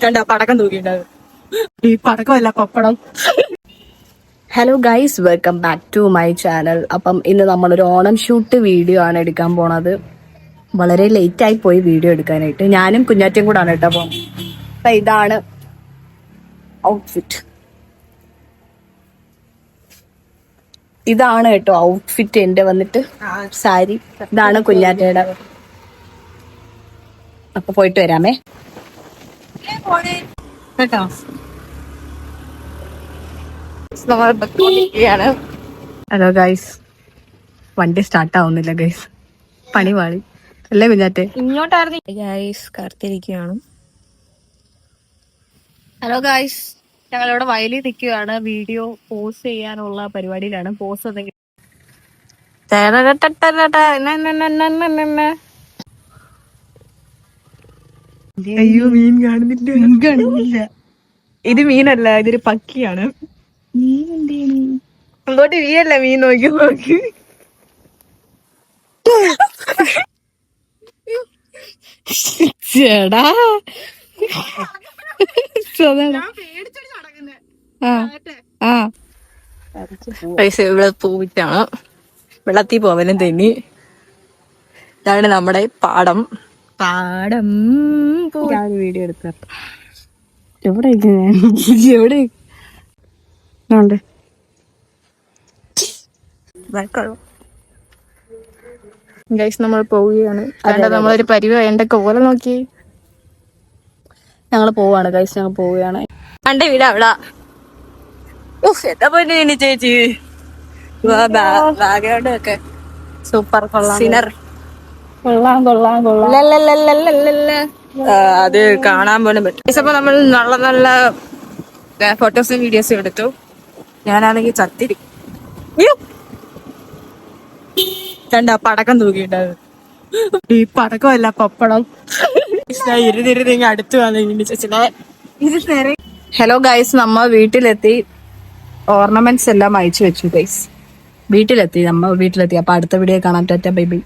കണ്ട പടക്കം തൂക്കിണ്ടാവും. ഈ പടക്കമല്ല പപ്പടം. Hello guys, welcome back to my channel. അപ്പം ഇന്ന് നമ്മളൊരു ഓണം ഷൂട്ട് വീഡിയോ ആണ് എടുക്കാൻ പോണത്. വളരെ ലേറ്റ് ആയി പോയി വീഡിയോ എടുക്കാനായിട്ട്. ഞാനും കുഞ്ഞാറ്റയും കൂടാണ് കേട്ടോ. അപ്പൊ ഇതാണ് ഔട്ട്ഫിറ്റ്. ഇതാണ് കേട്ടോ ഔട്ട്ഫിറ്റ് എന്റെ വന്നിട്ട് സാരി. ഇതാണ് കുഞ്ഞാറ്റയുടെ. അപ്പൊ പോയിട്ട് വരാമേ കേട്ടോ. ഹലോ ഗൈസ്, വണ്ടി സ്റ്റാർട്ട് ആവുന്നില്ല ഗൈസ്. പണി പാളി അല്ലേ കുഞ്ഞാറ്റെ? ഇങ്ങോട്ടായിരുന്നു ഗൈസ്, കാത്തിരിക്കുകയാണ്. ഹലോ ഗൈസ്, ഞങ്ങളിവിടെ വയലിൽ നിൽക്കുകയാണ്. വീഡിയോ പോസ് ചെയ്യാനുള്ള പരിപാടിയിലാണ്. പോസ് എന്തെങ്കിലും അയ്യോ, മീൻ കാണുന്നില്ല. ഇത് മീനല്ല, ഇതൊരു പക്കിയാണ്. അങ്ങോട്ട് മീനല്ല, മീൻ നോക്കി നോക്കി. ചേടാ ഇവിടെ പോയിട്ടാണ് വെള്ളത്തിൽ പോവലും തെന്നി. ഇതാണ് നമ്മുടെ പാടം. വീഡിയോ എടുക്ക. എവിടെ എവിടെ ഗൈസ്, നമ്മൾ പോവുകയാണ്. നമ്മളൊരു പരിവ എന്റെ കോല നോക്കി ഞങ്ങള് പോവാണ് ഗൈസ്. ഞങ്ങൾ പോവുകയാണ്. എന്റെ വീട് അവിടെ. എന്താ പോയി ചേച്ചി, ബാഗോടൊക്കെ സൂപ്പർ. കൊള്ളാം കൊള്ളാം കൊള്ളാം. അത് കാണാൻ പോലും പറ്റും. അപ്പൊ നമ്മൾ നല്ല നല്ല ഫോട്ടോസും വീഡിയോസും എടുത്തു. ഞാനാണെങ്കിൽ ചത്തിരി കണ്ട പടക്കം തൂക്കിണ്ടാവും. ഈ പടക്കമല്ല പപ്പടം. ഇരുന്നിരുന്ന് അടുത്ത് വന്നു. ഹലോ ഗൈസ്, നമ്മ വീട്ടിലെത്തി. ഓർണമെന്റ്സ് എല്ലാം അയച്ചു വെച്ചു ഗൈസ്. വീട്ടിലെത്തി. അപ്പൊ അടുത്ത വീഡിയോ കാണാൻ. Tata bye bye.